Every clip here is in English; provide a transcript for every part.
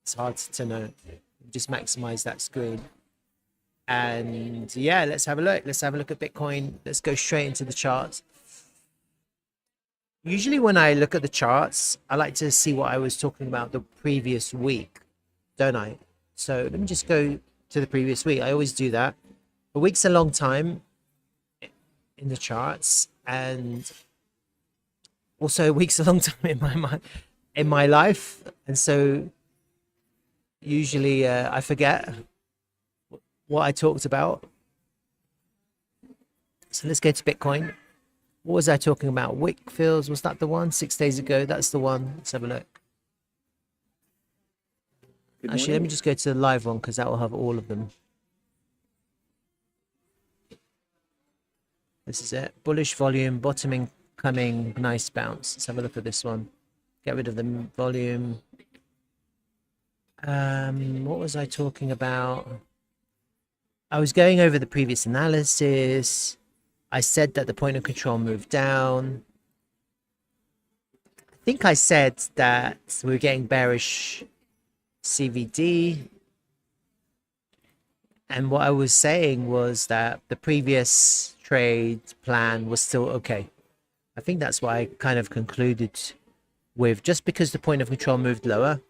It's hard to know. Just maximize that screen. And yeah, let's have a look. Let's have a look at Bitcoin. Let's go straight into the charts. Usually when I look at the charts, I like to see what I was talking about the previous week, don't I? So let me just go to the previous week. I always do that. A week's a long time in the charts, and also a week's a long time in my mind, in my life, and so usually I forget what I talked about. So let's go to Bitcoin. What was I talking about? Wickfields, was that the one? 6 days ago, that's the one. Let's have a look. Actually, let me just go to the live one because that will have all of them. This is it. Bullish volume, bottoming, coming, nice bounce. Let's have a look at this one. Get rid of the volume. What was I talking about? I was going over the previous analysis. I said that the point of control moved down. I think I said that we were getting bearish CVD. And what I was saying was that the previous trade plan was still okay. I think that's why I kind of concluded with, just because the point of control moved lower.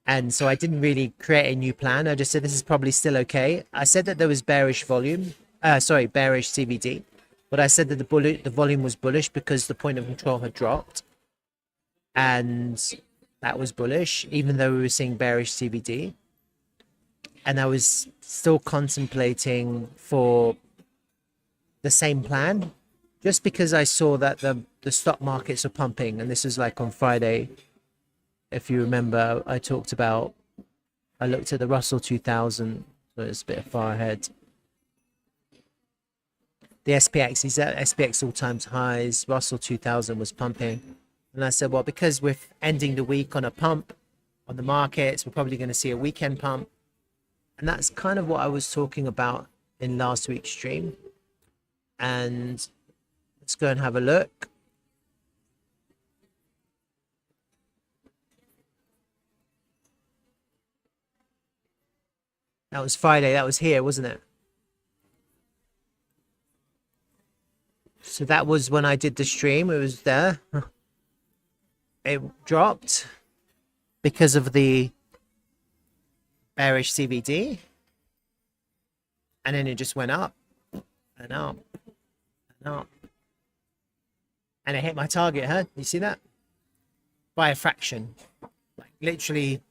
And so I didn't really create a new plan. I just said this is probably still okay. I said that there was bearish volume. Bearish CVD, but I said that the volume was bullish because the point of control had dropped, and that was bullish, even though we were seeing bearish CVD. And I was still contemplating for the same plan, just because I saw that the stock markets are pumping, and this was like on Friday. If you remember, I looked at the Russell 2000, so it's a bit far ahead. The SPX, these are SPX all-time highs. Russell 2000 was pumping. And I said, well, because we're ending the week on a pump on the markets, we're probably going to see a weekend pump. And that's kind of what I was talking about in last week's stream. And let's go and have a look. That was Friday. That was here, wasn't it? So that was when I did the stream. It was there. It dropped because of the bearish CVD. And then it just went up and up and up. And it hit my target, huh? You see that? By a fraction. Like literally.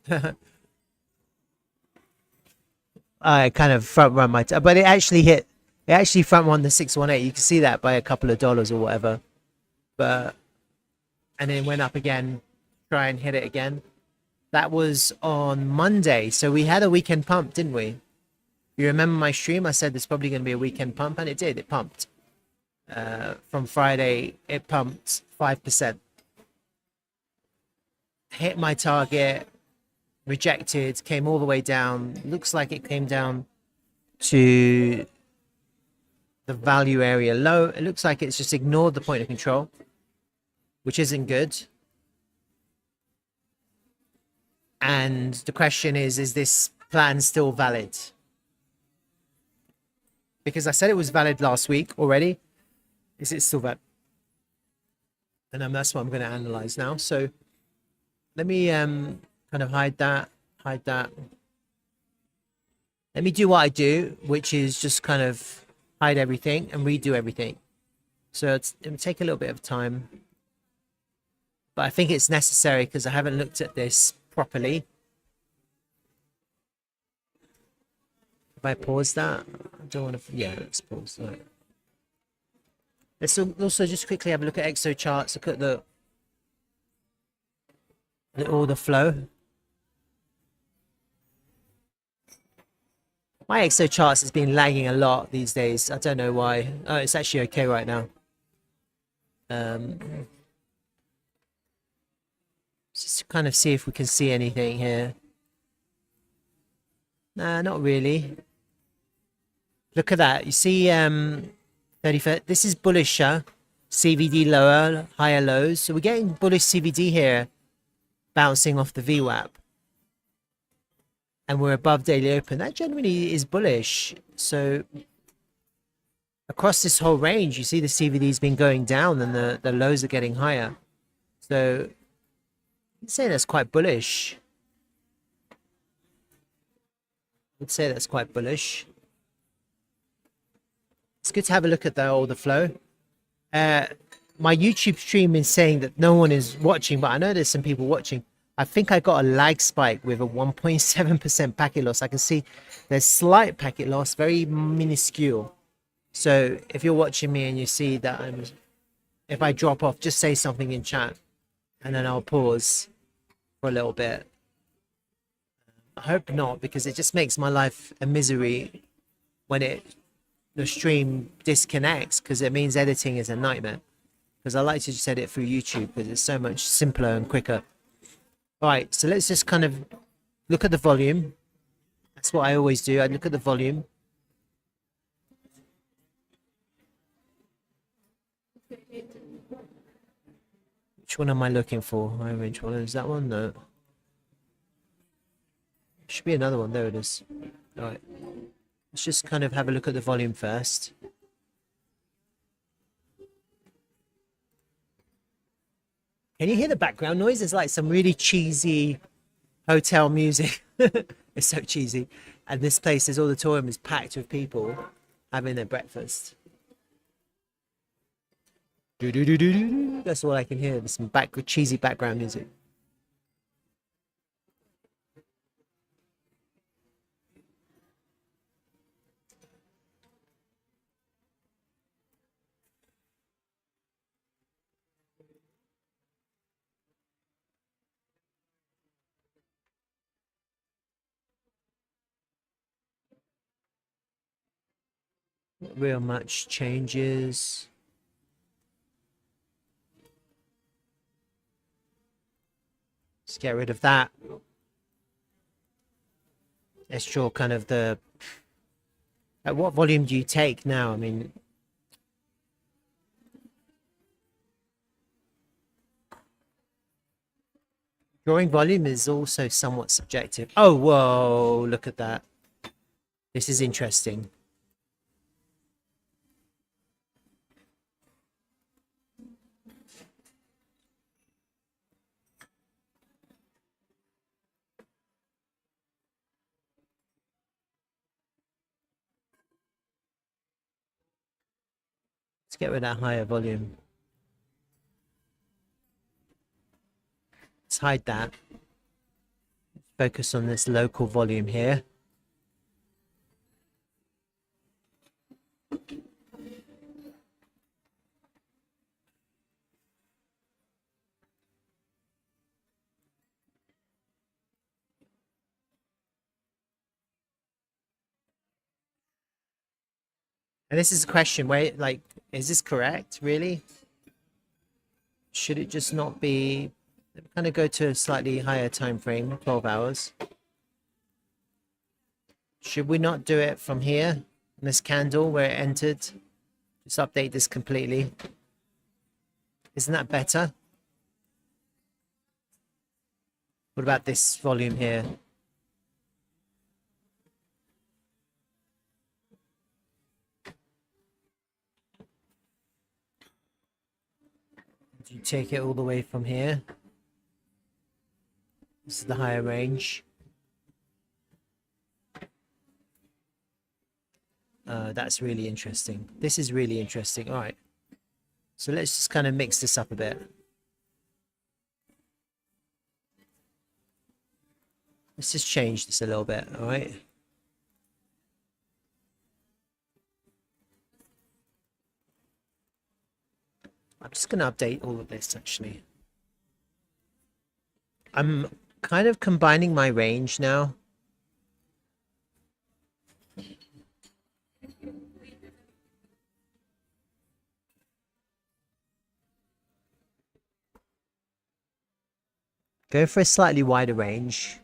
I kind of front run my... but it actually hit... It actually front run the 618. You can see that by a couple of dollars or whatever. But... and then went up again. Try and hit it again. That was on Monday. So we had a weekend pump, didn't we? You remember my stream? I said there's probably going to be a weekend pump. And it did. It pumped. From Friday, it pumped 5%. Hit my target. Rejected. Came all the way down. Looks like it came down to the value area low. It looks like it's just ignored the point of control, which isn't good. And the question is this plan still valid? Because I said it was valid last week already. Is it still valid? And that's what I'm going to analyze now. So let me kind of hide that. Let me do what I do, which is just kind of hide everything and redo everything. So it will take a little bit of time. But I think it's necessary because I haven't looked at this properly. If I pause that, I don't want to... yeah, let's pause that. Let's also just quickly have a look at XO charts. Look at the order flow. My XO charts has been lagging a lot these days. I don't know why. Oh, it's actually okay right now. Just to kind of see if we can see anything here. Nah, not really. Look at that. You see 35. This is bullish, CVD lower, higher lows. So we're getting bullish CVD here, bouncing off the VWAP. and we're above daily open, that generally is bullish. So across this whole range, you see the CVD's been going down and the lows are getting higher. So I'd say that's quite bullish. I'd say that's quite bullish. It's good to have a look at all the flow. My YouTube stream is saying that no one is watching, but I know there's some people watching. I think I got a lag spike with a 1.7% packet loss. I can see there's slight packet loss, very minuscule. So if you're watching me and you see that if I drop off, just say something in chat and then I'll pause for a little bit. I hope not, because it just makes my life a misery when the stream disconnects, because it means editing is a nightmare. Because I like to just edit through YouTube because it's so much simpler and quicker. All right, so let's just kind of look at the volume. That's what I always do. I look at the volume. Which one am I looking for? Which one is that one? No. Should be another one. There it is. All right. Let's just kind of have a look at the volume first. Can you hear the background noise? It's like some really cheesy hotel music. It's so cheesy. And this place, this auditorium is packed with people having their breakfast. That's all I can hear. There's some cheesy background music. Not real much changes. Let's get rid of that. Let's draw kind of the... At what volume do you take now? I mean... Drawing volume is also somewhat subjective. Oh, whoa, look at that. This is interesting. Let's get rid of that higher volume. Let's hide that. Focus on this local volume here. And this is a question where, like, is this correct, really? Should it just not be... Kind of go to a slightly higher time frame, 12 hours. Should we not do it from here, in this candle where it entered? Just update this completely. Isn't that better? What about this volume here? Do you take it all the way from here? This is the higher range. That's really interesting. This is really interesting. All right. So let's just kind of mix this up a bit. Let's just change this a little bit. All right. I'm just going to update all of this, actually. I'm kind of combining my range now. Go for a slightly wider range.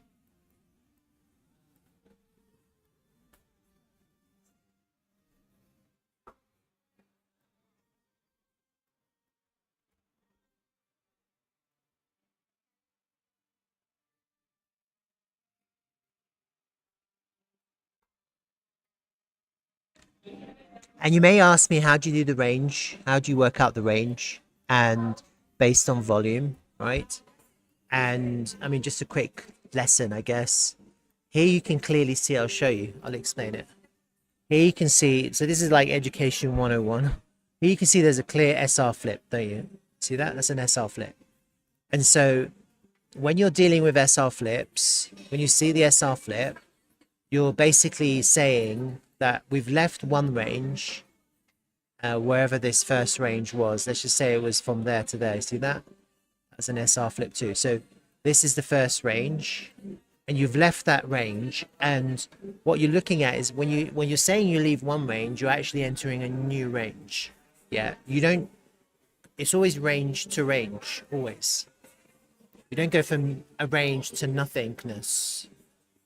And you may ask me, how do you do the range? How do you work out the range? And based on volume, right? And I mean, just a quick lesson, I guess. Here you can clearly see, I'll show you, I'll explain it. Here you can see, so this is like Education 101. Here you can see there's a clear SR flip, don't you? See that? That's an SR flip. And so when you're dealing with SR flips, when you see the SR flip, you're basically saying that we've left one range, wherever this first range was. Let's just say it was from there to there. See that? That's an SR flip too. So this is the first range, and you've left that range. And what you're looking at is when you're saying you leave one range, you're actually entering a new range. Yeah, you don't. It's always range to range, always. You don't go from a range to nothingness.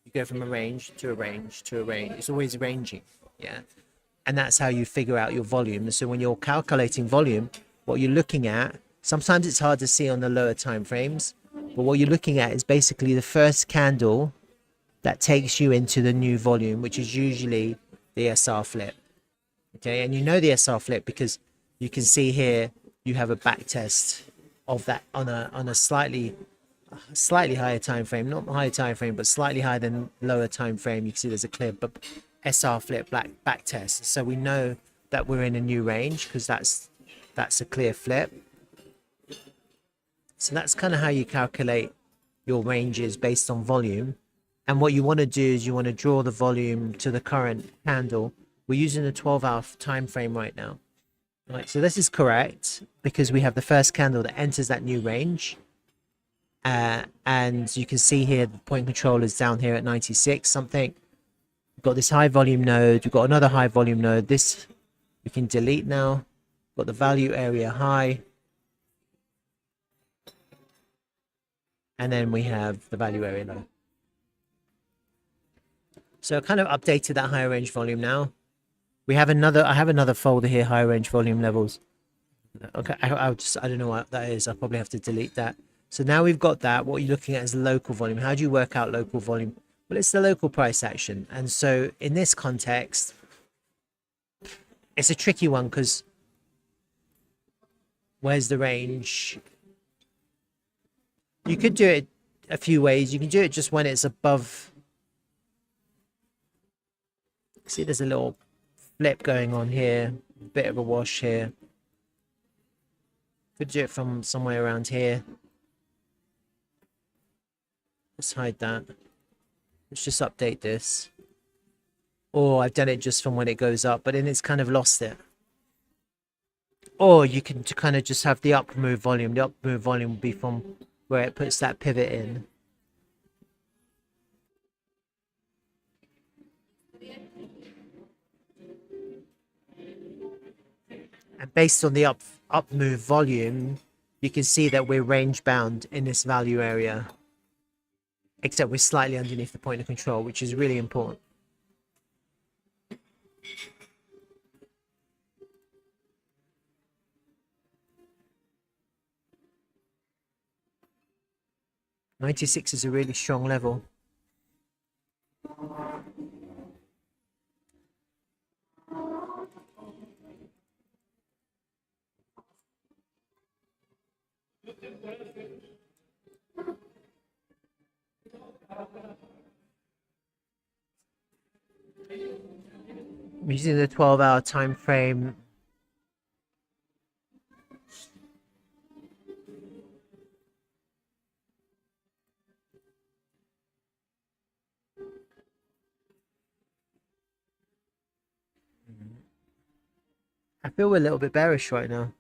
You go from a range to a range to a range. It's always ranging, yeah. And that's how you figure out your volume. So when you're calculating volume, what you're looking at, sometimes it's hard to see on the lower time frames, but what you're looking at is basically the first candle that takes you into the new volume, which is usually the SR flip. Okay, and you know the SR flip because you can see here you have a back test of that on a slightly higher time frame, not higher time frame, but slightly higher than lower time frame. You can see there's a clear SR flip back test. So we know that we're in a new range because that's a clear flip. So that's kind of how you calculate your ranges based on volume. And what you want to do is you want to draw the volume to the current candle. We're using a 12-hour time frame right now. Right, so this is correct because we have the first candle that enters that new range. And you can see here the point control is down here at 96 something. We've got this high volume node. We've got another high volume node. This we can delete now. Got the value area high. And then we have the value area low. So I kind of updated that higher range volume now. We have another, I have another folder here, higher range volume levels. Okay, I don't know what that is. I'll probably have to delete that. So now we've got that. What you're looking at is local volume. How do you work out local volume? Well, it's the local price action. And so in this context, it's a tricky one because where's the range? You could do it a few ways. You can do it just when it's above. See, there's a little flip going on here, a bit of a wash here. Could do it from somewhere around here. Let's hide that. Let's just update this. Or I've done it just from when it goes up, but then it's kind of lost it. Or you can kind of just have the up move volume. The up move volume will be from where it puts that pivot in. And based on the up move volume, you can see that we're range bound in this value area. Except we're slightly underneath the point of control, which is really important. $96 is a really strong level. I'm using the 12-hour time frame. I feel we're a little bit bearish right now.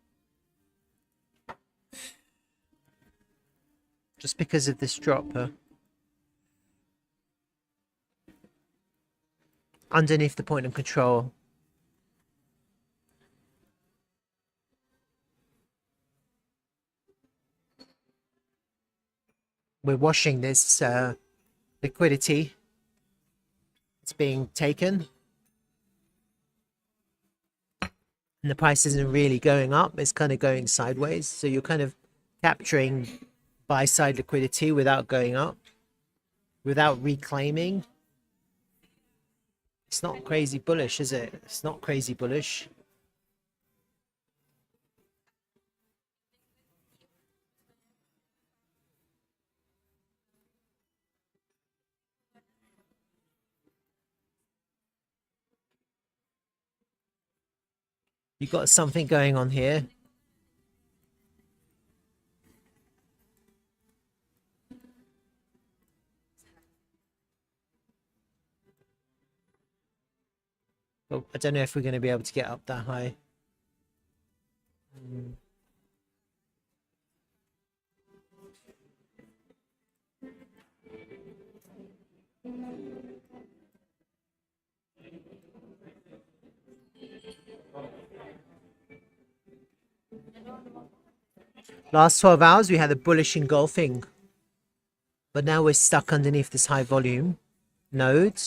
Just because of this drop, underneath the point of control. We're washing this liquidity. It's being taken. And the price isn't really going up. It's kind of going sideways. So you're kind of capturing buy side liquidity without going up, without reclaiming. It's not crazy bullish, is it? It's not crazy bullish. You got something going on here. But I don't know if we're going to be able to get up that high. Last 12 hours, we had a bullish engulfing. But now we're stuck underneath this high volume node,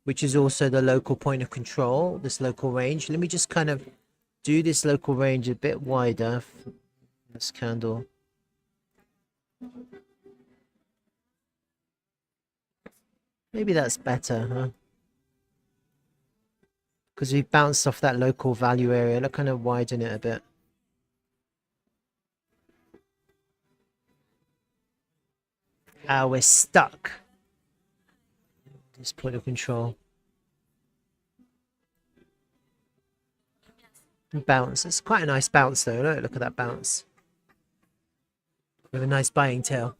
which is also the local point of control, this local range. Let me just kind of do this local range a bit wider. This candle. Maybe that's better, huh? Because we bounced off that local value area. Let's kind of widen it a bit. We're stuck. This point of control. Bounce. It's quite a nice bounce though. Look at that bounce. With a nice buying tail.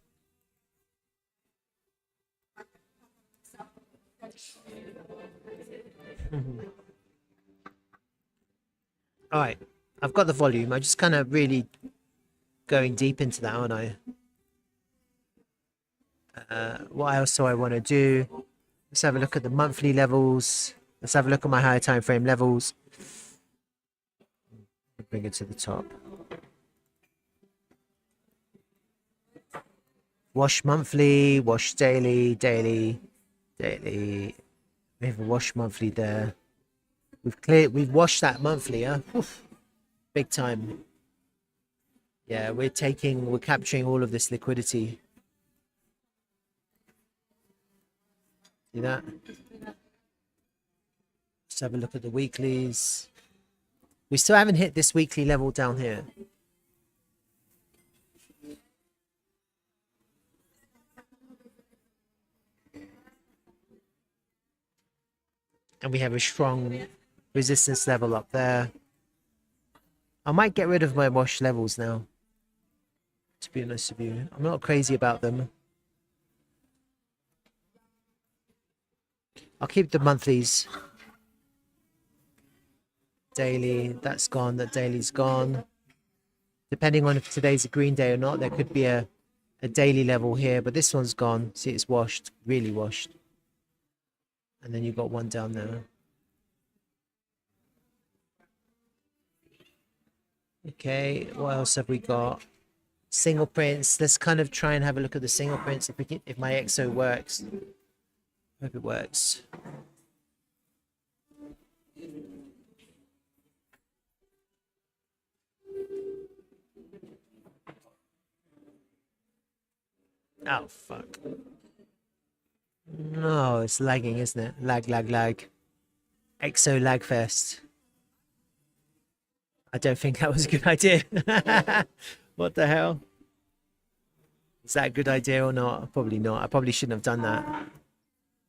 All right, I've got the volume. I'm just kind of really going deep into that, aren't I? What else do I want to do? Let's have a look at the monthly levels. Let's have a look at my higher time frame levels. Bring it to the top. Wash monthly, wash daily, daily, daily. We have a wash monthly there. We've washed that monthly, huh? Oof. Big time. Yeah, we're capturing all of this liquidity. See that? Let's have a look at the weeklies. We still haven't hit this weekly level down here. And we have a strong resistance level up there. I might get rid of my wash levels now, to be honest with you. I'm not crazy about them. I'll keep the monthlies. Daily, that's gone. That daily's gone. Depending on if today's a green day or not, there could be a daily level here, but this one's gone. See, it's washed, really washed. And then you've got one down there. Okay, what else have we got? Single prints. Let's kind of try and have a look at the single prints if my EXO works. Hope it works. Oh, fuck. No, it's lagging, isn't it? Lag, lag, lag. EXO lag fest. I don't think that was a good idea. What the hell? Is that a good idea or not? Probably not. I probably shouldn't have done that.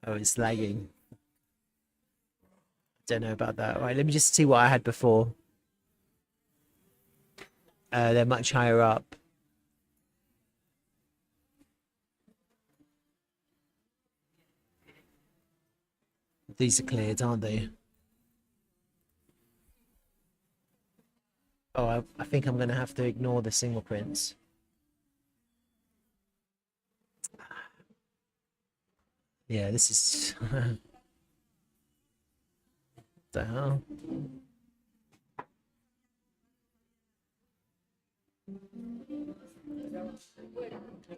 Oh, it's lagging. Don't know about that. All right, let me just see what I had before. They're much higher up. These are cleared, aren't they? Oh, I think I'm going to have to ignore the single prints. Yeah, this is... what the hell?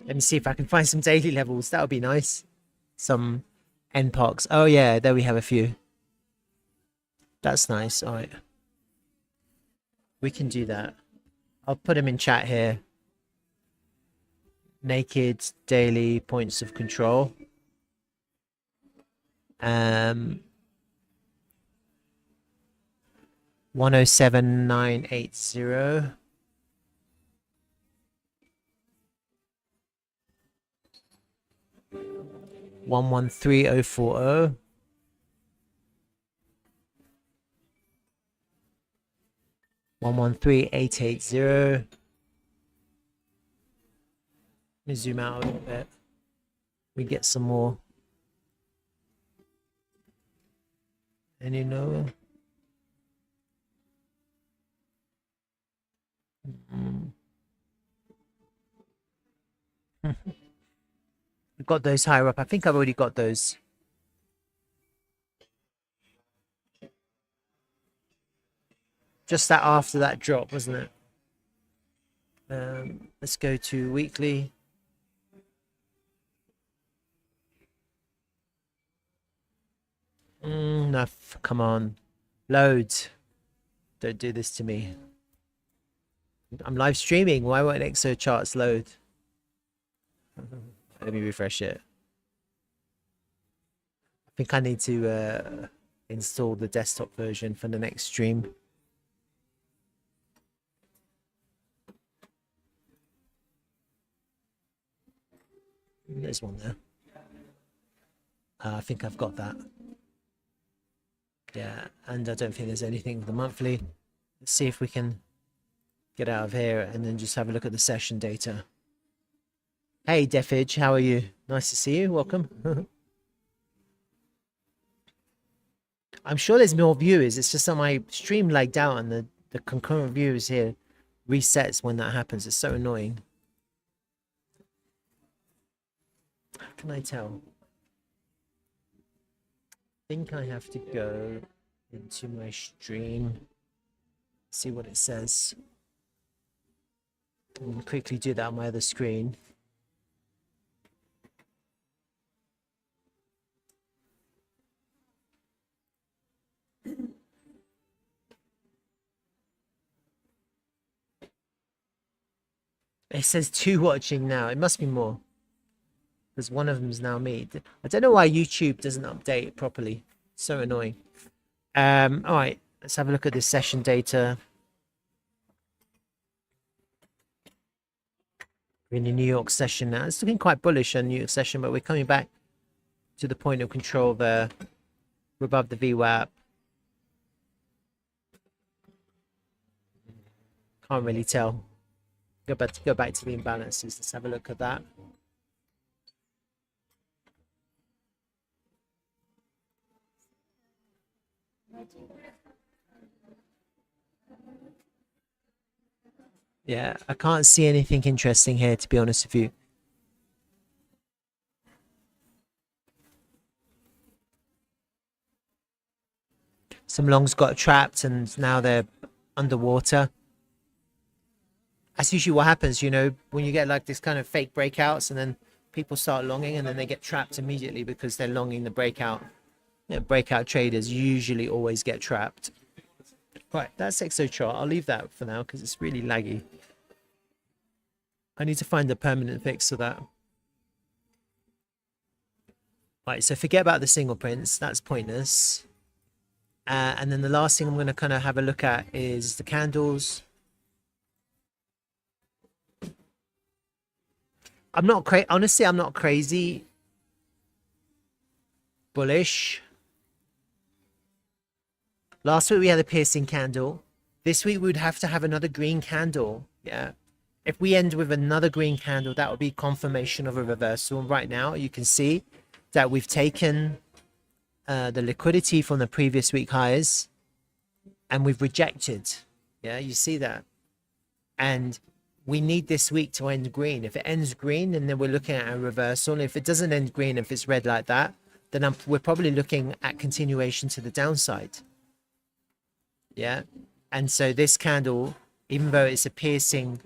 Let me see if I can find some daily levels. That would be nice. Some NPOCs. Oh, yeah, there we have a few. That's nice. All right. We can do that. I'll put them in chat here. Naked daily points of control. 107,980. 113,040. 113,880. Let me zoom out a little bit. We get some more. Any lower? We've got those higher up. I think I've already got those. Just that after that drop, wasn't it? Let's go to weekly. No, come on. Loads. Don't do this to me. I'm live streaming. Why won't XO charts load? Let me refresh it. I think I need to install the desktop version for the next stream. There's one there. I think I've got that. Yeah, and I don't think there's anything with the monthly. Let's see if we can get out of here and then just have a look at the session data. Hey, Defage, how are you? Nice to see you. Welcome. I'm sure there's more viewers. It's just that my stream lagged out and the concurrent viewers here resets when that happens. It's so annoying. How can I tell? I think I have to go into my stream, see what it says. I'm going to quickly do that on my other screen. It says 2 watching now. It must be more. Because one of them is now me. I don't know why YouTube doesn't update properly. It's so annoying. All right, let's have a look at this session data. We're in the New York session now. It's looking quite bullish on New York session, but we're coming back to the point of control there. We're above the VWAP. Can't really tell. Go back to the imbalances. Let's have a look at that. Yeah, I can't see anything interesting here, to be honest with you. Some longs got trapped and now they're underwater. That's usually what happens, you know, when you get like this kind of fake breakouts and then people start longing and then they get trapped immediately because they're longing the breakout. You know, breakout traders usually always get trapped. Right, that's XO chart. I'll leave that for now because it's really laggy. I need to find a permanent fix for that. Right, so forget about the single prints. That's pointless. And then the last thing I'm going to kind of have a look at is the candles. I'm not crazy. Honestly, I'm not crazy bullish. Last week we had a piercing candle. This week we would have to have another green candle. Yeah. If we end with another green candle, that would be confirmation of a reversal. And right now you can see that we've taken the liquidity from the previous week highs and we've rejected. Yeah, you see that. And we need this week to end green. If it ends green, then we're looking at a reversal. If it doesn't end green, if it's red like that, then we're probably looking at continuation to the downside. Yeah. And so this candle, even though it's a piercing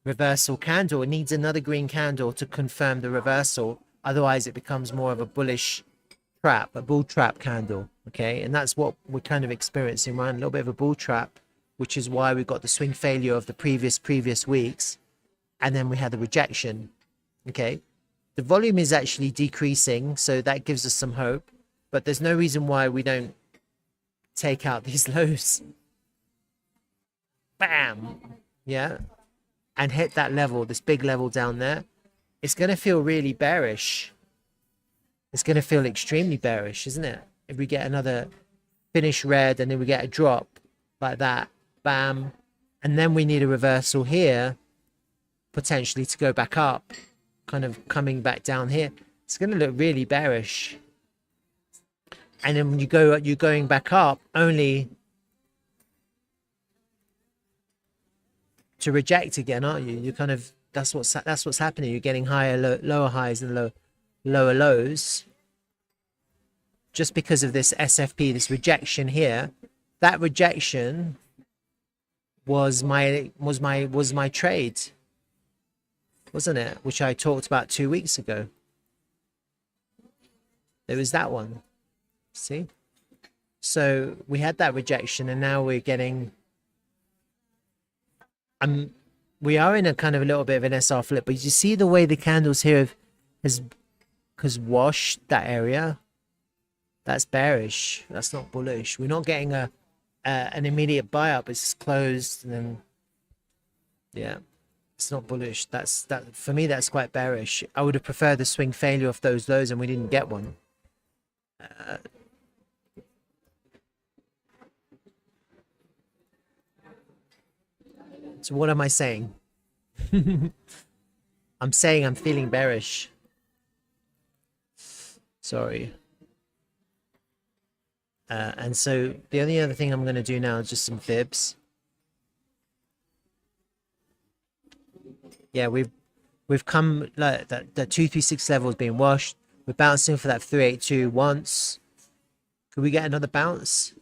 reversal candle, it needs another green candle to confirm the reversal. Otherwise, it becomes more of a bullish trap, a bull trap candle. Okay. And that's what we're kind of experiencing, right? A little bit of a bull trap, which is why we got the swing failure of the previous weeks. And then we had the rejection. Okay. The volume is actually decreasing. So that gives us some hope, but there's no reason why we don't take out these lows. bam, yeah, and hit that level, this big level down there, it's going to feel really bearish. It's going to feel extremely bearish, isn't it? If we get another finish red and then we get a drop like that, bam, and then we need a reversal here, potentially to go back up, kind of coming back down here. It's going to look really bearish. And then when you're going back up only to reject again, aren't you? You kind of, that's what's happening. You're getting higher, lower highs and lower lows, just because of this SFP, this rejection here. That rejection was my trade, wasn't it? Which I talked about 2 weeks ago. There was that one. See? So we had that rejection, and now we're getting we are in a kind of a little bit of an SR flip, but you see the way the candles here has washed that area. That's bearish. That's not bullish. We're not getting an immediate buy up. It's closed, and then yeah, it's not bullish. That for me, that's quite bearish. I would have preferred the swing failure of those lows, and we didn't get one. So what am I saying? I'm saying I'm feeling bearish. Sorry. And so the only other thing I'm going to do now is just some fibs. Yeah, we've come, like that 236 level has been washed. We're bouncing for that 382 once. Could we get another bounce?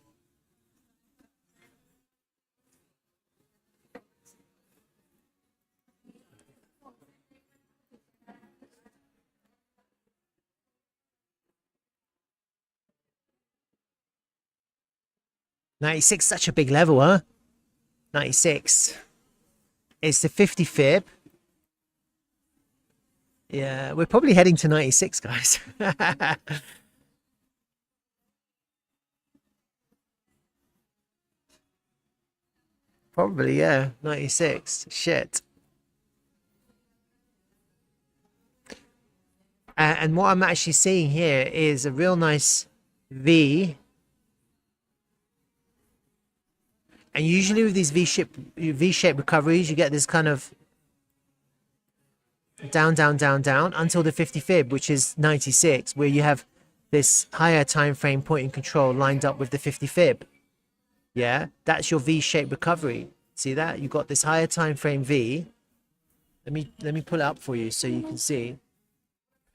$96, such a big level, huh? 96. It's the 50 fib. Yeah, we're probably heading to 96, guys. Probably, yeah. 96. Shit. And what I'm actually seeing here is a real nice V. And usually with these V-shaped recoveries, you get this kind of down, down, down, down until the 50 fib, which is 96, where you have this higher time frame point in control lined up with the 50 fib. Yeah, that's your V-shaped recovery. See that? You got this higher time frame V. Let me pull it up for you so you can see.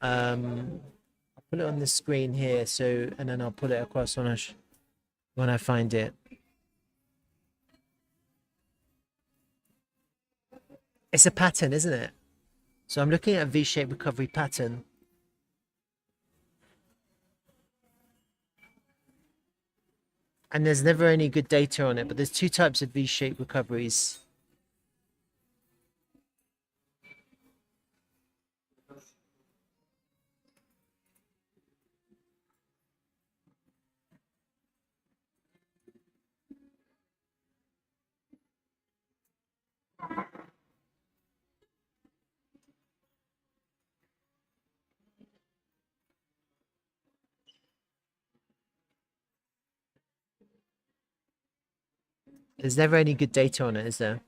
I'll put it on the screen here, so, and then I'll put it across when I find it. It's a pattern, isn't it? So I'm looking at a V-shaped recovery pattern. And there's never any good data on it, but there's two types of V-shaped recoveries. There's never any good data on it, is there?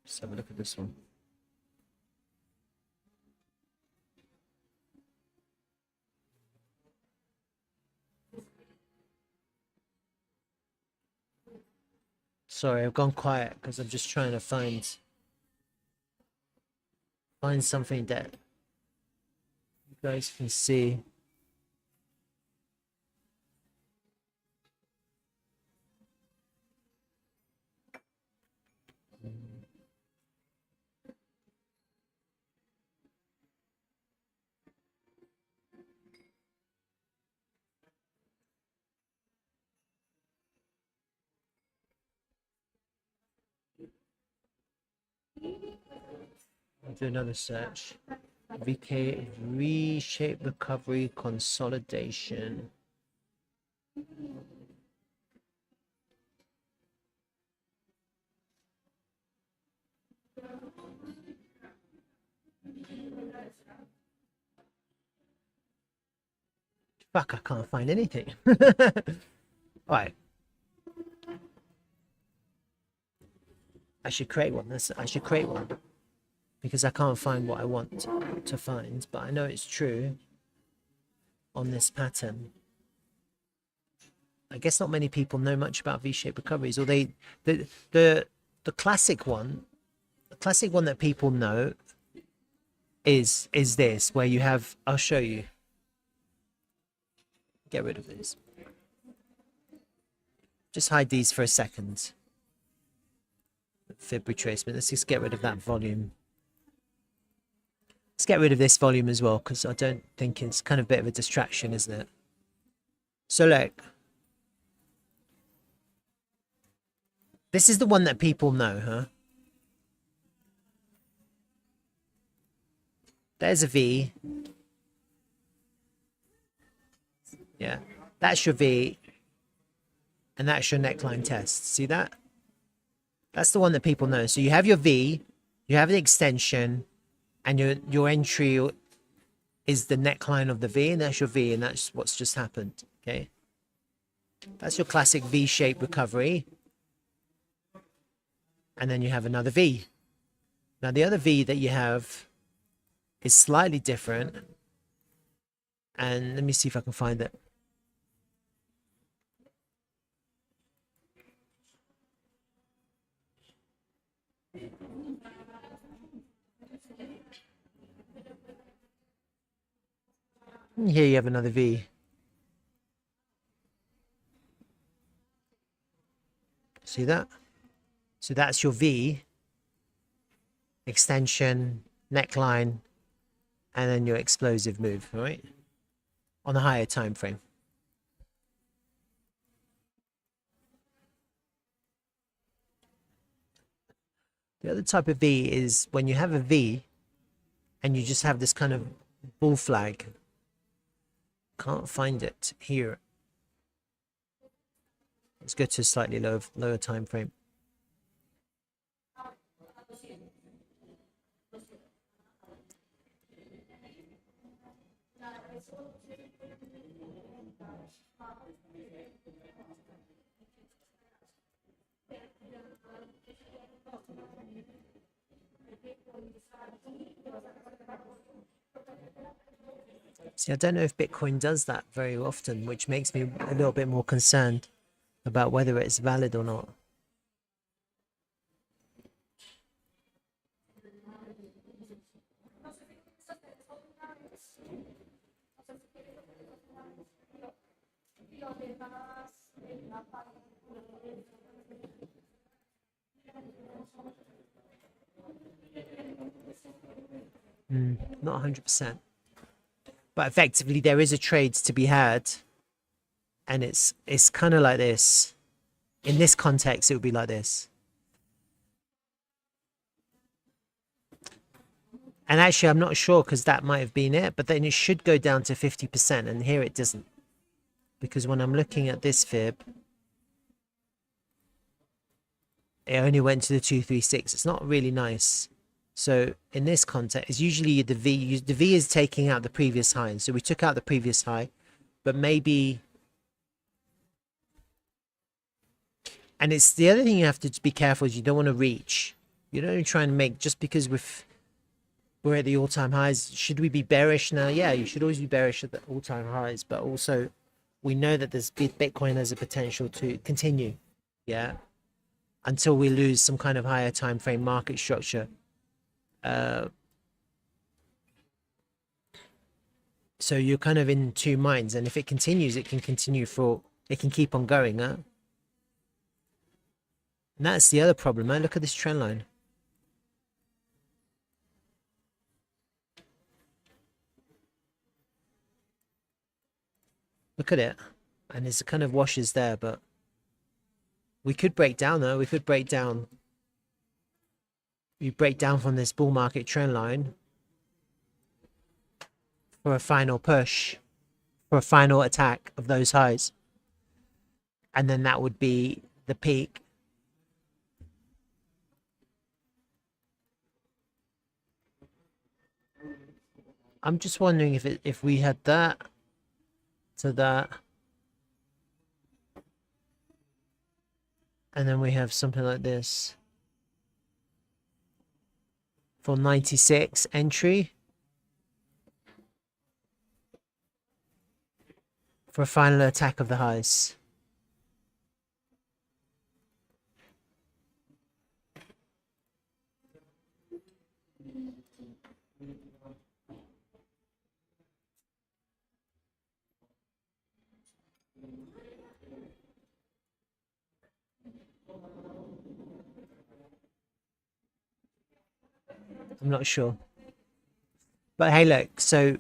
Let's have a look at this one. Sorry, I've gone quiet because I'm just trying to find something that you guys can see. I'll do another search. VK reshape recovery consolidation. Fuck, I can't find anything. Alright. I should create one. I should create one. Because I can't find what I want to find. But I know it's true on this pattern. I guess not many people know much about V-shaped recoveries. Or the classic one, that people know is this, where you have, I'll show you. Get rid of this. Just hide these for a second. Fib retracement. Let's just get rid of that volume. Let's get rid of this volume as well, because I don't think it's kind of a bit of a distraction, isn't it? So look. This is the one that people know, huh? There's a V. Yeah, that's your V. And that's your neckline test. See that? That's the one that people know. So you have your V, you have the extension, and your entry is the neckline of the V, and that's your V, and that's what's just happened. Okay? That's your classic V-shaped recovery. And then you have another V. Now the other V that you have is slightly different. And let me see if I can find it. Here you have another V. See that? So that's your V, extension, neckline, and then your explosive move, all right? On a higher time frame. The other type of V is when you have a V and you just have this kind of bull flag. Can't find it here. Let's go to a slightly lower time frame. See, I don't know if Bitcoin does that very often, which makes me a little bit more concerned about whether it's valid or not. Not 100%. But effectively, there is a trade to be had. And it's kind of like this. In this context, it would be like this. And actually, I'm not sure because that might have been it. But then it should go down to 50%. And here it doesn't. Because when I'm looking at this fib, it only went to the 236. It's not really nice. So in this context, it's usually the V is taking out the previous high. So we took out the previous high, but maybe. And it's the other thing you have to be careful is you don't want to reach. You don't try and make, just because we're at the all-time highs. Should we be bearish now? Yeah, you should always be bearish at the all-time highs. But also, we know that this Bitcoin has a potential to continue. Yeah, until we lose some kind of higher time frame market structure. So you're kind of in two minds, and if it continues, it can continue it can keep on going, huh? And that's the other problem, huh? Look at this trend line. Look at it. And there's kind of washes there, but we could break down though. We could break down. You break down from this bull market trend line. for a final push, for a final attack of those highs. And then that would be the peak. I'm just wondering if we had that to that, and then we have something like this for 96 entry for a final attack of the highs. I'm not sure. But hey, look, so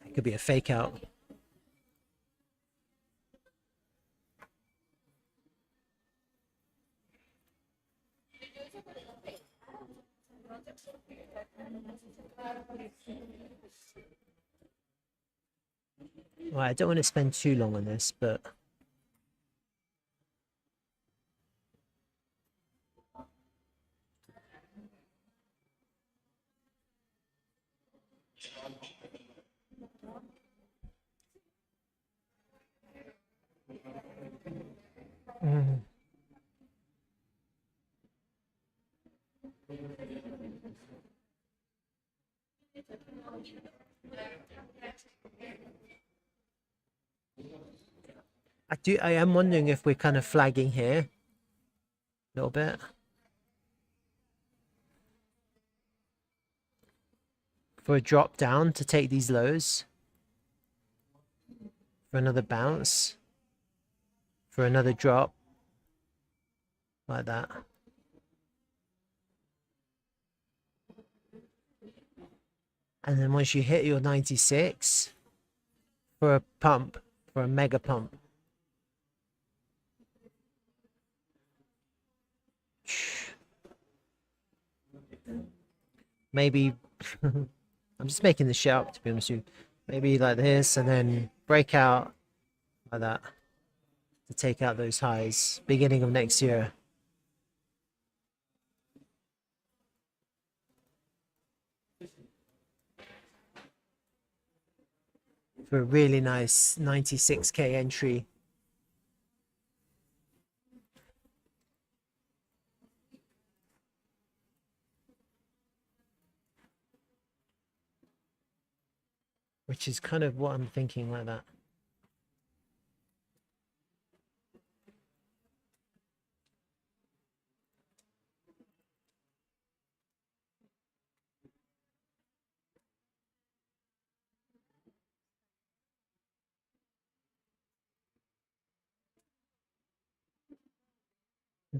it could be a fake out. Well, I don't want to spend too long on this, but I am wondering if we're kind of flagging here a little bit. For a drop down to take these lows. For another bounce. For another drop. Like that. And then once you hit your 96, for a pump, for a mega pump. Maybe, I'm just making this shit up to be honest with you. Maybe like this and then break out like that to take out those highs beginning of next year. For a really nice 96k entry. Which is kind of what I'm thinking like that.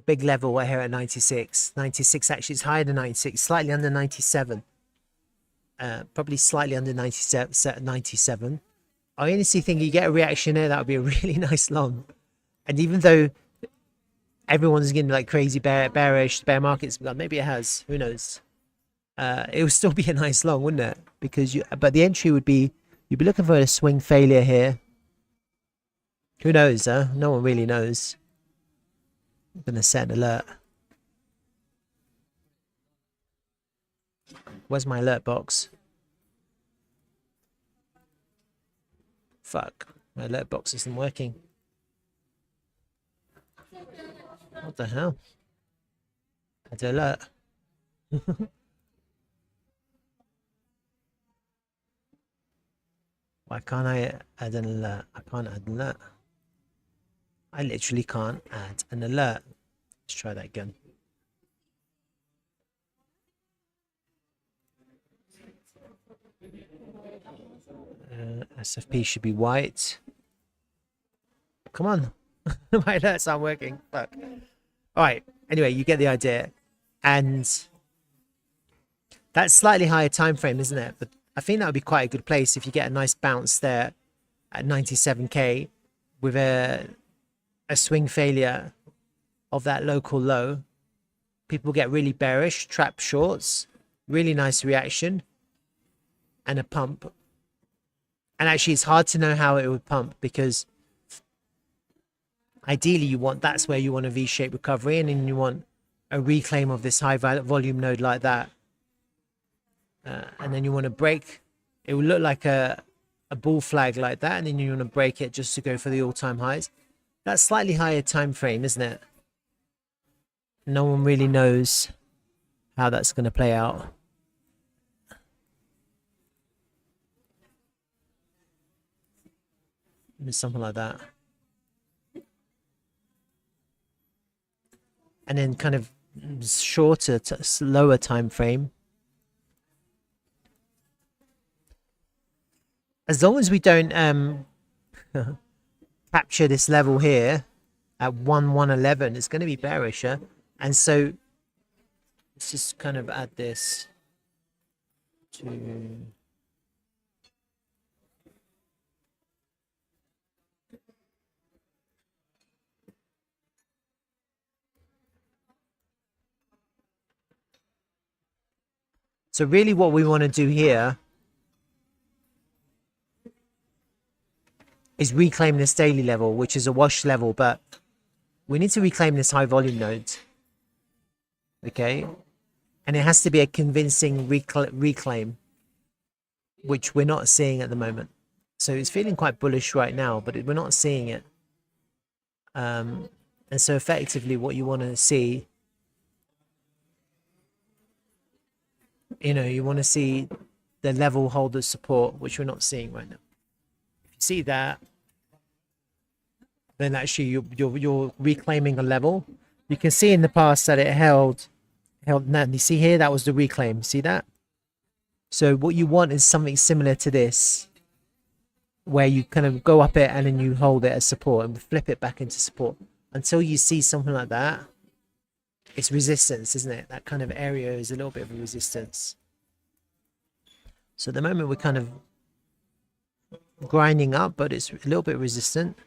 Big level right here at 96. 96 actually is higher than 96, slightly under 97. Probably slightly under 97. I honestly think you get a reaction there, that would be a really nice long. And even though everyone's getting like crazy bearish, bear markets, maybe it has, who knows? It would still be a nice long, wouldn't it? Because but the entry would be, you'd be looking for a swing failure here. Who knows, huh? No one really knows. I'm gonna set an alert. Where's my alert box? Fuck, my alert box isn't working. What the hell? Add alert. Why can't I add an alert? I can't add an alert. I literally can't add an alert. Let's try that again. SFP should be white. Come on. My alerts aren't working. Fuck. Alright. Anyway, you get the idea. And that's slightly higher time frame, isn't it? But I think that would be quite a good place if you get a nice bounce there at 97k with a a swing failure of that local low, people get really bearish, trap shorts, really nice reaction, and a pump. And actually, it's hard to know how it would pump because ideally that's where you want a V-shaped recovery, and then you want a reclaim of this high volume node like that. And then you want to break. It will look like a bull flag like that, and then you want to break it just to go for the all-time highs. That's slightly higher time frame, isn't it? No one really knows how that's going to play out. Something like that. And then kind of shorter, slower time frame. As long as we don't capture this level here at 111, it's going to be bearish, huh? And so let's just kind of add this to so really what we want to do here is reclaim this daily level, which is a wash level, but we need to reclaim this high volume node. Okay, and it has to be a convincing reclaim, which we're not seeing at the moment. So it's feeling quite bullish right now, but we're not seeing it. And so effectively what you want to see, you want to see the level holder support, which we're not seeing right now. If you see that, then actually you're reclaiming a level. You can see in the past that it held now. You see here, that was the reclaim. See that? So what you want is something similar to this, where you kind of go up it and then you hold it as support and flip it back into support until you see something like that. It's resistance, isn't it? That kind of area is a little bit of a resistance. So at the moment we're kind of grinding up, but it's a little bit resistant.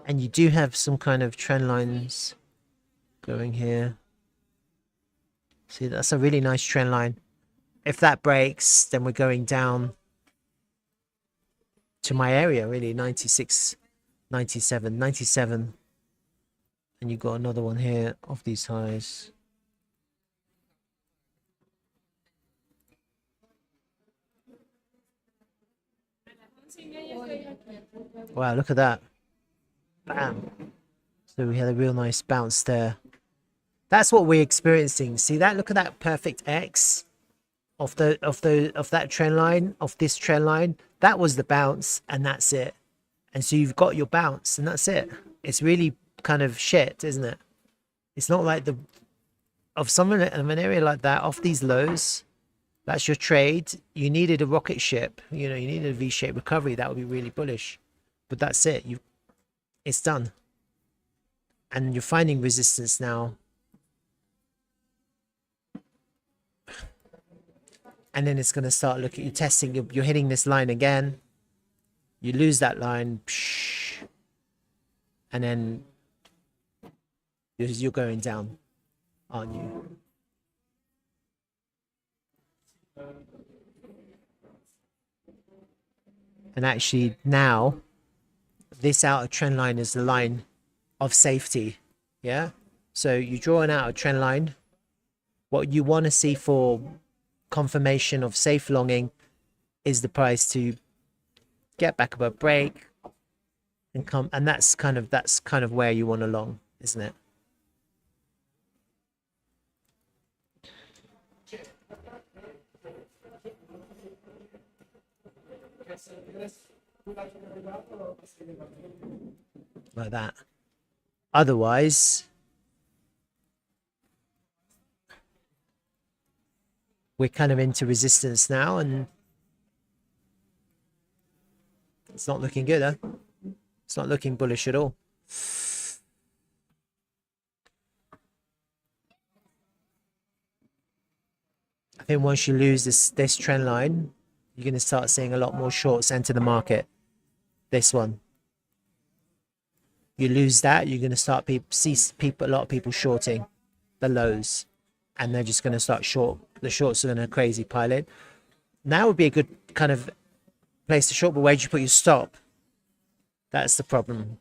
And you do have some kind of trend lines going here. See, that's a really nice trend line. If that breaks, then we're going down to my area, really, 96, 97, 97. And you've got another one here of these highs. Wow, look at that. Bam. So we had a real nice bounce there. That's what we're experiencing. See that? Look at that perfect X of that trend line, of this trend line. That was the bounce, and that's it. And so you've got your bounce, and that's it. It's really kind of shit, isn't it? It's not like of an area like that, off these lows. That's your trade. You needed a rocket ship. You needed a V-shaped recovery. That would be really bullish. But that's it. It's done. And you're finding resistance now. And then it's going to start looking, you're testing, you're hitting this line again. You lose that line. And then you're going down, aren't you? And actually now, this outer trend line is the line of safety. Yeah. So you draw an outer trend line. What you want to see for confirmation of safe longing is the price to get back above break and come, and that's kind of where you want to long, isn't it? Like that. Otherwise, we're kind of into resistance now, and it's not looking good, huh? It's not looking bullish at all. I think once you lose this trend line, you're going to start seeing a lot more shorts enter the market. This one, you lose that, you're going to start see a lot of people shorting the lows, and they're just going to start short. The shorts are going to crazy pile in. Now would be a good kind of place to short, but where do you put your stop? That's the problem.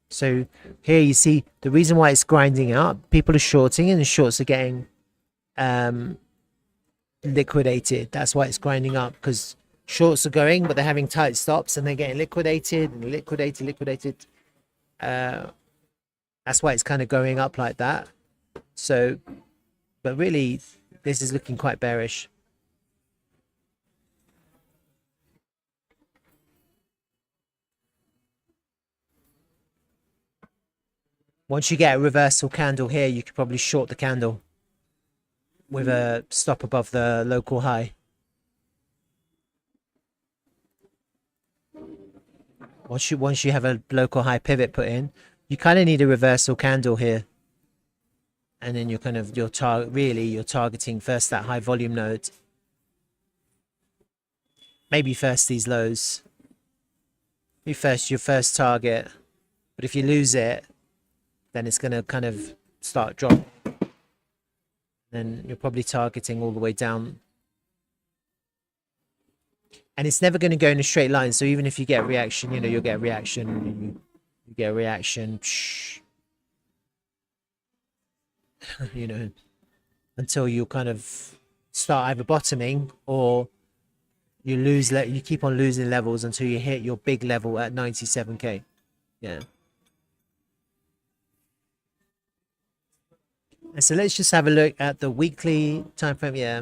So here you see the reason why it's grinding up. People are shorting and the shorts are getting liquidated. That's why it's grinding up, because shorts are going, but they're having tight stops and they're getting liquidated and liquidated. That's why it's kind of going up like that. So, but really, this is looking quite bearish. Once you get a reversal candle here, you could probably short the candle with a stop above the local high. Once you have a local high pivot put in, you kind of need a reversal candle here, and then you're you're targeting first that high volume node, maybe first these lows, your first target. But if you lose it, then it's going to kind of start dropping. Then you're probably targeting all the way down. And it's never going to go in a straight line. So even if you get a reaction, you know, you'll get a reaction. You get a reaction. You know, until you kind of start either bottoming or you keep on losing levels until you hit your big level at 97k. Yeah. And so let's just have a look at the weekly time frame. Yeah,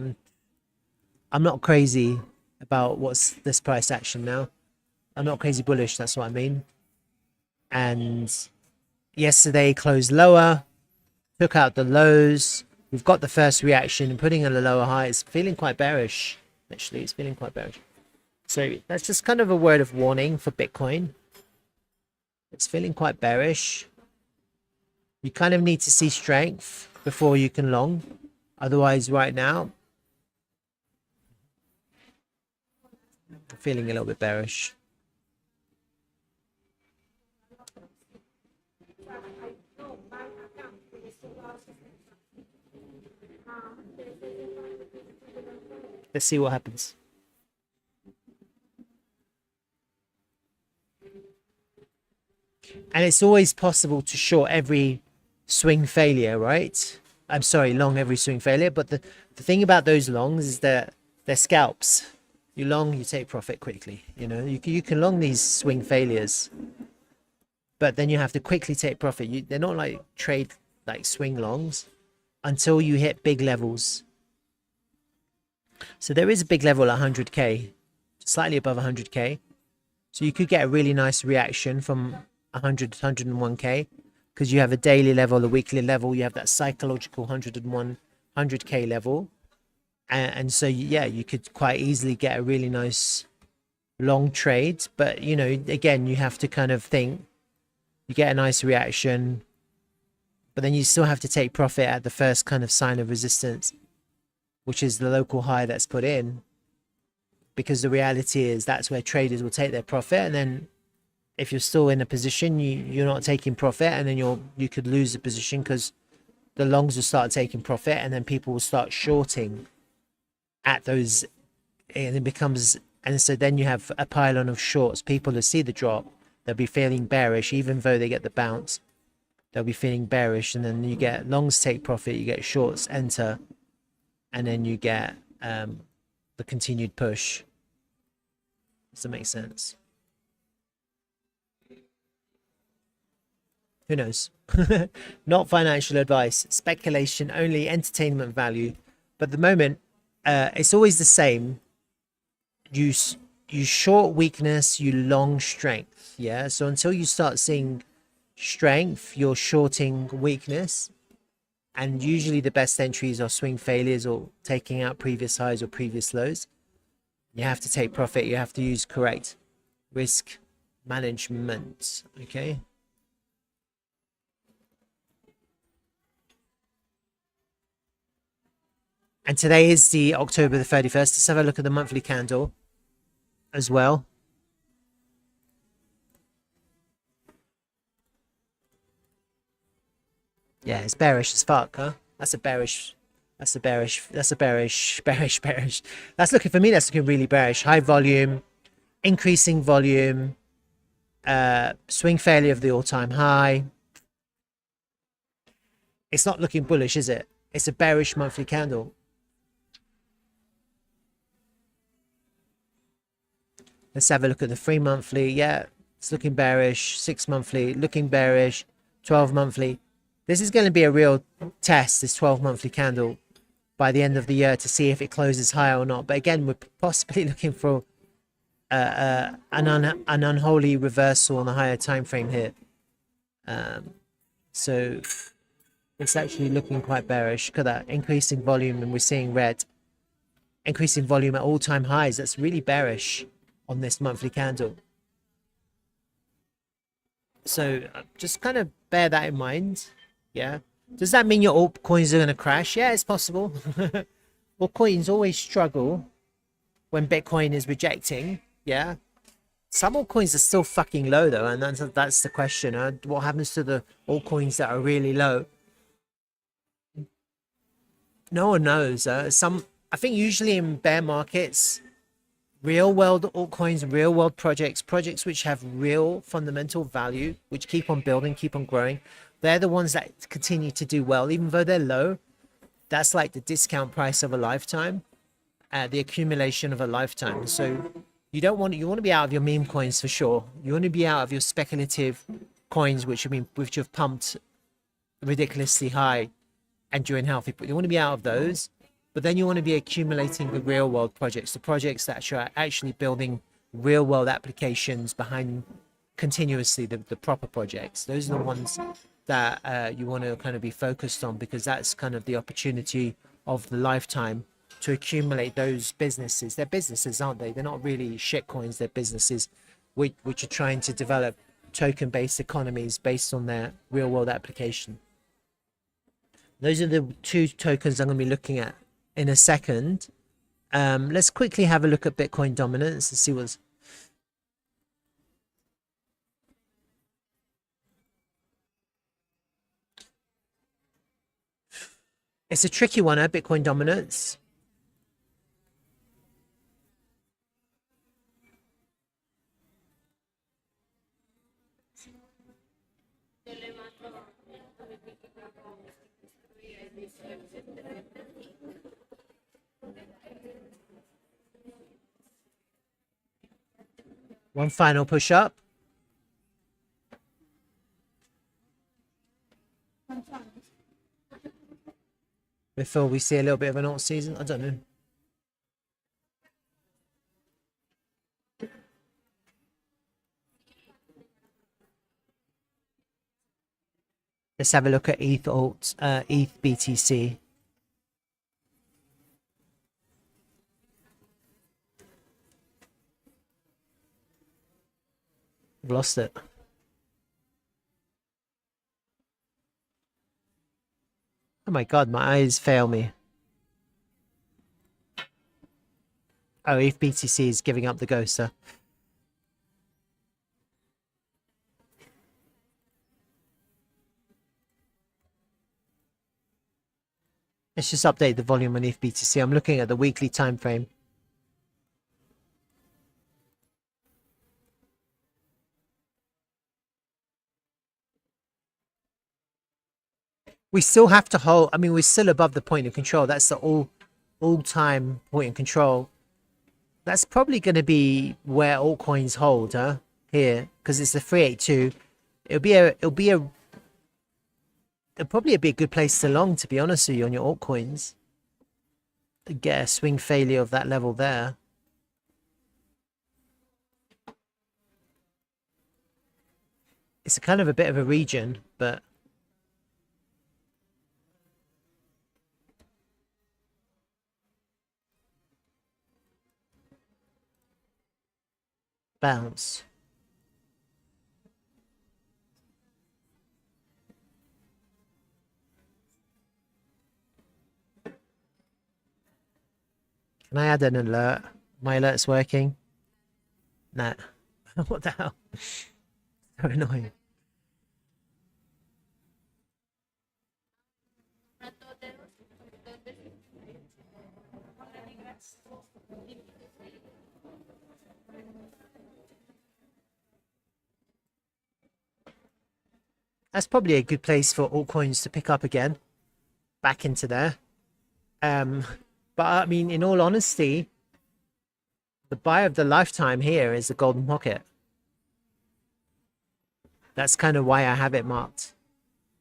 I'm not crazy about what's this price action now. I'm not crazy bullish, that's what I mean. And yesterday closed lower, took out the lows. We've got the first reaction and putting in a lower high. It's feeling quite bearish. Actually, it's feeling quite bearish. So that's just kind of a word of warning for Bitcoin. It's feeling quite bearish. You kind of need to see strength before you can long. Otherwise, right now, I'm feeling a little bit bearish. Let's see what happens. And it's always possible to short every swing failure, right? I'm sorry, long every swing failure. But the thing about those longs is that they're scalps. You long, you take profit quickly. You know, you can long these swing failures, but then you have to quickly take profit. They're not like trade like swing longs until you hit big levels. So there is a big level at 100k, slightly above 100k. So you could get a really nice reaction from 101k, because you have a daily level, a weekly level, you have that psychological 100k level. And so, yeah, you could quite easily get a really nice long trade. But, you know, again, you have to kind of think, you get a nice reaction, but then you still have to take profit at the first kind of sign of resistance, which is the local high that's put in, because the reality is that's where traders will take their profit. And then if you're still in a position, you're not taking profit, and then you could lose the position because the longs will start taking profit, and then people will start shorting at those, and it becomes, and so then you have a pylon of shorts. People who see the drop, they'll be feeling bearish, even though they get the bounce, they'll be feeling bearish, and then you get longs take profit, you get shorts enter, and then you get the continued push. Does that make sense? Who knows? Not financial advice, speculation only, entertainment value. But at the moment, it's always the same. You short weakness, you long strength. Yeah. So until you start seeing strength, you're shorting weakness. And usually the best entries are swing failures or taking out previous highs or previous lows. You have to take profit. You have to use correct risk management. Okay. And today is the October the 31st. Let's have a look at the monthly candle as well. Yeah, it's bearish as fuck, huh? That's a bearish. That's a bearish. That's a bearish. Bearish. That's looking, for me, that's looking really bearish. High volume, increasing volume, swing failure of the all-time high. It's not looking bullish, is it? It's a bearish monthly candle. Let's have a look at the 3 monthly. Yeah, it's looking bearish. 6 monthly, looking bearish. 12 monthly. This is going to be a real test, this 12 monthly candle, by the end of the year to see if it closes higher or not. But again, we're possibly looking for an unholy reversal on the higher time frame here. So it's actually looking quite bearish. Look at that, increasing volume, and we're seeing red. Increasing volume at all-time highs. That's really bearish on this monthly candle. So just kind of bear that in mind. Yeah. Does that mean your altcoins are going to crash? Yeah, it's possible. Altcoins always struggle when Bitcoin is rejecting. Yeah. Some altcoins are still fucking low though, and that's the question. What happens to the altcoins that are really low? No one knows. I think usually in bear markets, real world altcoins, real world projects which have real fundamental value, which keep on building, keep on growing, they're the ones that continue to do well, even though they're low. That's like the discount price of a lifetime, the accumulation of a lifetime. So you want to be out of your meme coins for sure. You want to be out of your speculative coins, which have pumped ridiculously high and during healthy, but you want to be out of those. But then you want to be accumulating the real world projects, the projects that are actually building real world applications behind continuously, the proper projects. Those are the ones that you want to kind of be focused on, because that's kind of the opportunity of the lifetime to accumulate those businesses. They're businesses, aren't they? They're not really shit coins. They're businesses which are trying to develop token-based economies based on their real world application. Those are the 2 tokens I'm going to be looking at in a second. Let's quickly have a look at Bitcoin dominance and see what's... It's a tricky one, Bitcoin dominance. One final push up. Before we see a little bit of an alt season. I don't know. Let's have a look at ETH BTC. I've lost it. Oh my god, my eyes fail me. Oh, ETH BTC is giving up the ghoster. Let's just update the volume on ETH BTC. I'm looking at the weekly time frame. We still have to hold. I mean, we're still above the point of control. That's the all-time point of control. That's probably going to be where altcoins hold, huh? Here, because it's the 382. It'll probably be a good place to long, to be honest with you, on your altcoins. Get a swing failure of that level there. It's a kind of a bit of a region, but bounce. Can I add an alert? My alert's working. Nah. What the hell? So annoying. That's probably a good place for altcoins to pick up again, back into there. But I mean, in all honesty, the buy of the lifetime here is the golden pocket. That's kind of why I have it marked,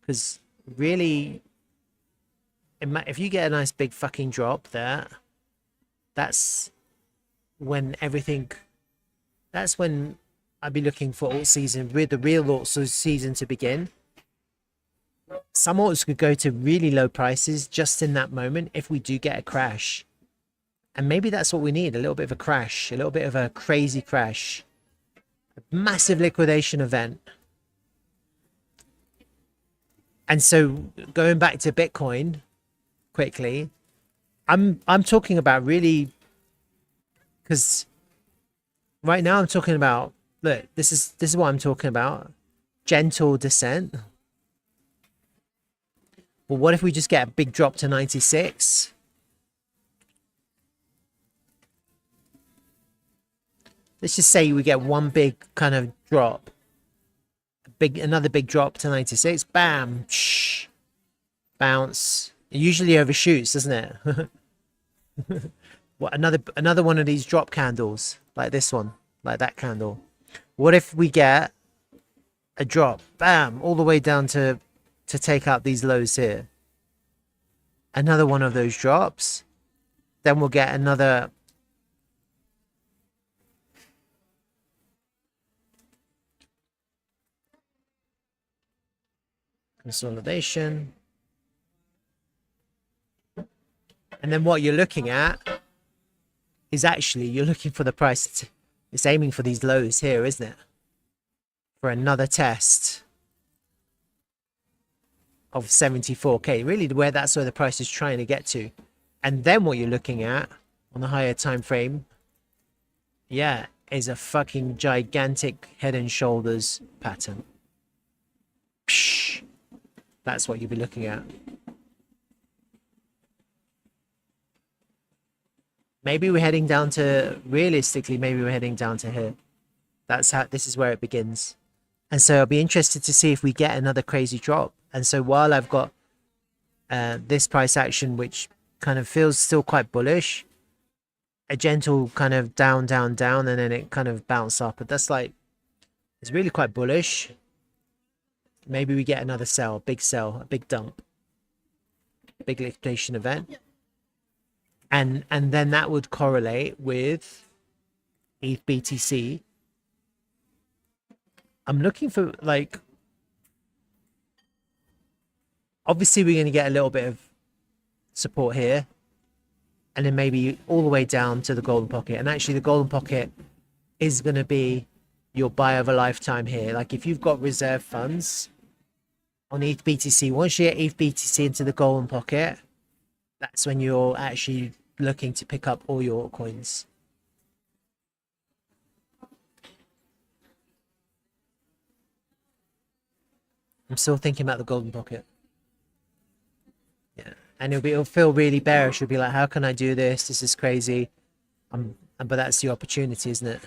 because really, if you get a nice big fucking drop there, that's when everything. That's when I'd be looking for alt season, with the real alt season to begin. Some alts could go to really low prices just in that moment if we do get a crash. And maybe that's what we need, a little bit of a crash, a little bit of a crazy crash. A massive liquidation event. And so going back to Bitcoin quickly, I'm talking about really, because right now I'm talking about, look, this is what I'm talking about. Gentle descent. Well, what if we just get a big drop to 96? Let's just say we get one big kind of drop. Another big drop to 96. Bam. Shh. Bounce. It usually overshoots, doesn't it? What, another one of these drop candles, like this one, like that candle. What if we get a drop, bam, all the way down to take out these lows here? Another one of those drops, then we'll get another consolidation. And then what you're looking at is actually, you're looking for the price. It's aiming for these lows here, isn't it? For another test of 74k, really that's where the price is trying to get to. And then what you're looking at on the higher time frame, yeah, is a fucking gigantic head and shoulders pattern. Psh, that's what you'll be looking at. Maybe we're heading down to, realistically, maybe we're heading down to here. This is where it begins. And so I'll be interested to see if we get another crazy drop. And so while I've got this price action, which kind of feels still quite bullish, a gentle kind of down, down, down, and then it kind of bounce up. But that's like, it's really quite bullish. Maybe we get another sell, a big dump, big liquidation event. And then that would correlate with ETH BTC. I'm looking for, like, obviously we're going to get a little bit of support here, and then maybe all the way down to the golden pocket. And actually the golden pocket is going to be your buy of a lifetime here. Like, if you've got reserve funds on ETH BTC, once you get ETH BTC into the golden pocket, that's when you're actually looking to pick up all your altcoins. I'm still thinking about the golden pocket. Yeah, and it'll feel really bearish. You'll be like, how can I do this? This is crazy. But that's the opportunity, isn't it?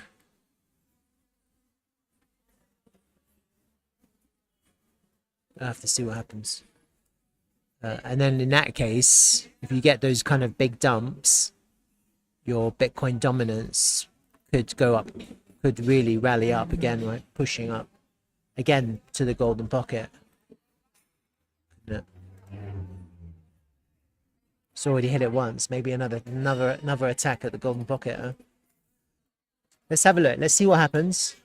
I'll have to see what happens. And then in that case, if you get those kind of big dumps, your Bitcoin dominance could go up, could really rally up again, right? Pushing up again to the golden pocket. Yeah. It's already hit it once. Maybe another attack at the golden pocket. Huh? Let's have a look. Let's see what happens.